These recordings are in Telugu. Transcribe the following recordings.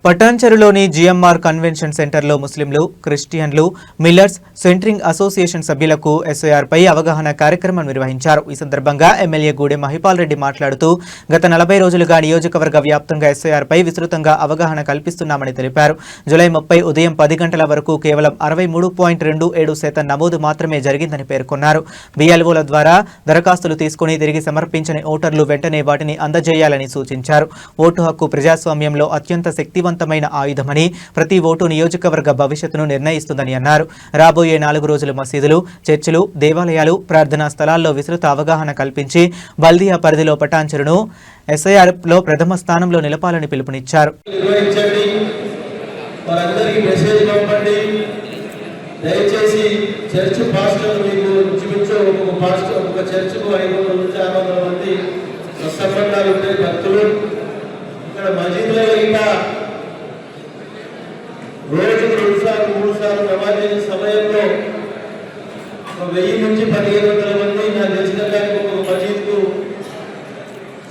పటాన్చెరులోని జిఎంఆర్ కన్వెన్షన్ సెంటర్లో ముస్లింలు, క్రిస్టియన్లు, మిల్లర్స్, సెంట్రింగ్ అసోసియేషన్ సభ్యులకు ఎస్ఐఆర్పై అవగాహన కార్యక్రమం నిర్వహించారు. ఈ సందర్భంగా ఎమ్మెల్యే గూడెం మహిపాల్ రెడ్డి మాట్లాడుతూ గత 40 రోజులుగా నియోజకవర్గ వ్యాప్తంగా ఎస్ఐఆర్పై విస్తృతంగా అవగాహన కల్పిస్తున్నామని తెలిపారు. జూలై 30 ఉదయం 10 గంటల వరకు కేవలం 63.27% నమోదు మాత్రమే జరిగిందని పేర్కొన్నారు. బిఎల్ఓల ద్వారా దరఖాస్తులు తీసుకుని తిరిగి సమర్పించని ఓటర్లు వెంటనే వాటిని అందజేయాలని సూచించారు. ఓటు హక్కు ప్రజాస్వామ్యంలో అత్యంత శక్తివంతమైన ఆయుధమని, ప్రతి ఓటు నియోజకవర్గ భవిష్యత్తును నిర్ణయిస్తుందని అన్నారు. రాబోయే 4 రోజులు మసీదులు, చర్చిలు, దేవాలయాలు, ప్రార్థనా స్థలాల్లో విస్తృత అవగాహన కల్పించి బల్దియా పరిధిలో పటాన్చెరును ఎస్ఐఆర్లో ప్రథమ స్థానంలో నిలపాలని పిలుపునిచ్చారు. దయచేసి చర్చ్ పాస్టర్లు మీకు చూపించే ఒక పాస్టర్ ఒక చర్చ్కు 500 నుంచి 600 మంది సంబంధాలు ఉంటాయి భక్తులు. ఇక్కడ మసీదులలో ఇంకా రోజుకు 2 సార్లు 3 సార్లు నమాజ్ చేసే సమయంలో 1000 నుంచి 1500 మంది నాకు తెలిసిన దానికి ఒక మసీద్కు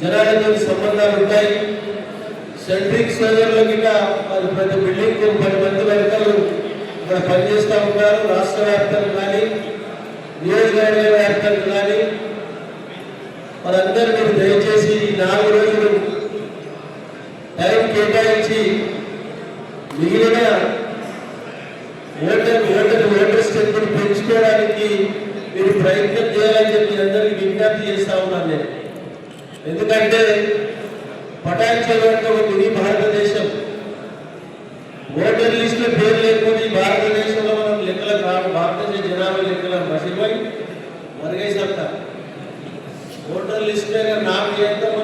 జనాలతో సంబంధాలు ఉంటాయి. సెంట్రింగ్ సోదరులు కింద ప్రతి బిల్డింగ్కు 10 మంది వర్కర్లు ఇక్కడ పనిచేస్తూ ఉంటారు. రాష్ట్ర వ్యాప్తంగా కానీ నియోజకవర్గ వ్యాప్తంగా కానీ మనందరూ మీరు దయచేసి 4 రోజులు టైం కేటాయించి మిగిలిన ఓటర్ స్ట్రెంత్ని పెంచుకోవడానికి మీరు ప్రయత్నం చేయాలని చెప్పి అందరికీ విజ్ఞప్తి చేస్తా ఉన్నాను నేను. ఎందుకంటే పటాన్చెరు అంటే ఒక మినీ భారతదేశం. ఓటర్ లిస్టులో పేరు లేకపోతే భారతదేశంలో మనం లెక్కలకు రాదు. భారతదేశ జనాభా లెక్కల మసిపోయి మరుగై సత్తా ఓటర్ లిస్ట్ మీద నామ చేద్దాం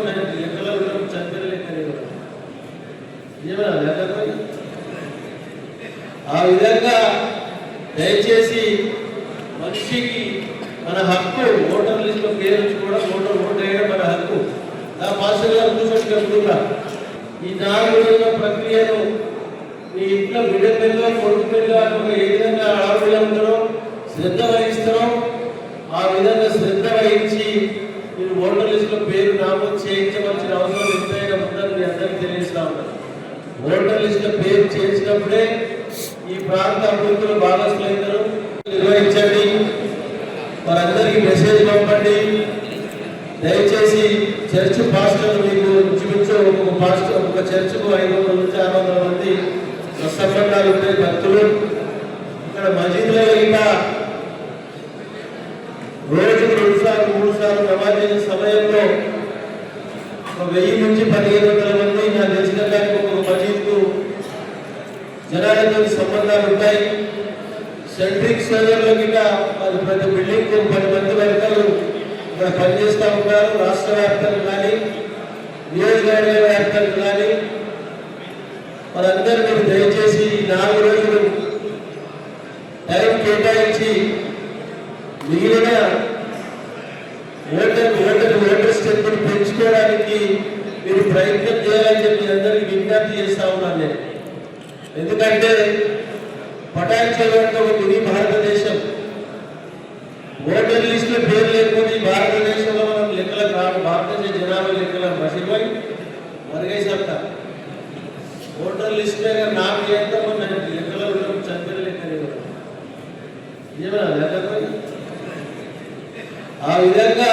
లెక్కలో చంపిన లెక్కలేదు. ఆ విధంగా దయచేసి మనిషికి మన హక్కు, ఓటర్ లిస్టులో పేరు కూడా ఓటు వేయడం మన హక్కు. నా పాస్టర్ గారు కూర్చోట్టుగా ఈ 4 రోజుల ప్రక్రియను మీ ఇంట్లో బిడ్డ పిల్ల, కొడుకు పిల్ల ఏ విధంగా ఆడపిల్ల ఉంటారో శ్రద్ధ వహిస్తారో ఆ విధంగా శ్రద్ధ వహించి మీరు ఓటర్ లిస్టులో పేరు నామోదు చేయించవలసిన అవసరం ఎంతైనా ఉందని మీ అందరికీ తెలియజేస్తా ఉన్నారు. ఓటర్ లిస్టులో పేరు చేయించినప్పుడే ఈ ప్రాంత అభివృద్ధిలో భాగస్వామ్యం నిర్వహించండి. వారందరికీ మెసేజ్ పంపండి. దయచేసి చర్చ్ పాస్టర్లు మీకు చూపించే ఒక పాస్టర్ ఒక చర్చ్కు 500 నుంచి 600 మంది సంబంధాలు ఉంటాయి భక్తులు. ఇక్కడ మసీదులలో ఇంకా రోజుకు 2 సార్లు 3 సార్లు నమాజ్ చేసే సమయంలో 1000 నుంచి 1500 మంది నాకు తెలిసిన దానికి ఒక మసీద్కు జనాలతో సంబంధాలు ఉంటాయి. సెంట్రింగ్ సోదరులు కింద ప్రతి బిల్డింగ్కు 10 మంది వర్కర్లు ఇక్కడ పనిచేస్తూ ఉంటారు. రాష్ట్ర వ్యాప్తంగా కానీ నియోజకవర్గ వ్యాప్తంగా కానీ మనందరూ మీరు దయచేసి 4 రోజులు టైం కేటాయించి మిగిలిన ఓటర్ స్ట్రెంత్ని పెంచుకోవడానికి మీరు ప్రయత్నం చేయాలని చెప్పి అందరికీ విజ్ఞప్తి చేస్తా ఉన్నాను నేను. ఎందుకంటే పటాన్చెరు అంటే ఒక మినీ భారతదేశం. ఓటర్ లిస్టులో పేరు లేకపోతే భారతదేశంలో మనం లెక్కలకు రాదు. భారతదేశ జనాభా లెక్కల మసిపోయి మరుగై సత్తా ఓటర్ లిస్ట్ మీద నామ చేద్దాం లెక్కలో చంపిన లెక్కలేదు. ఆ విధంగా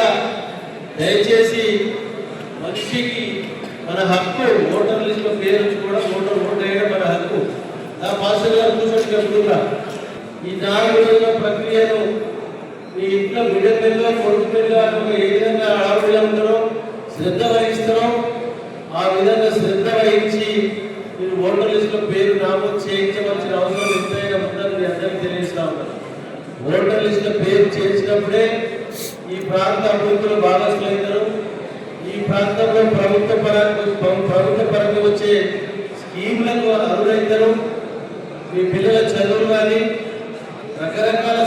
దయచేసి మనిషికి మన హక్కు, ఓటర్ లిస్టులో పేరు కూడా ఓటు వేయడం మన హక్కు. నా పాస్టర్ గారు కూర్చోట్టుగా ఈ 4 రోజుల ప్రక్రియను మీ ఇంట్లో బిడ్డ పిల్ల, కొడుకు పిల్ల ఏ విధంగా ఆడపిల్ల ఉంటారో శ్రద్ధ వహిస్తారో ఆ విధంగా శ్రద్ధ వహించి మీరు ఓటర్ లిస్టులో పేరు నామోదు చేయించవలసిన అవసరం ఎంతైనా ఉందని మీ అందరికీ తెలియజేస్తా ఉన్నారు. ఓటర్ లిస్టులో పేరు చేయించినప్పుడే ఈ ప్రాంత అభివృద్ధిలో భాగస్వామ్యం. ఈ ప్రాంతంలో ప్రభుత్వ పరంగా వచ్చే స్కీమ్లకు అర్హులైతారు. మీ పిల్లల చదువులు కానీ రకరకాల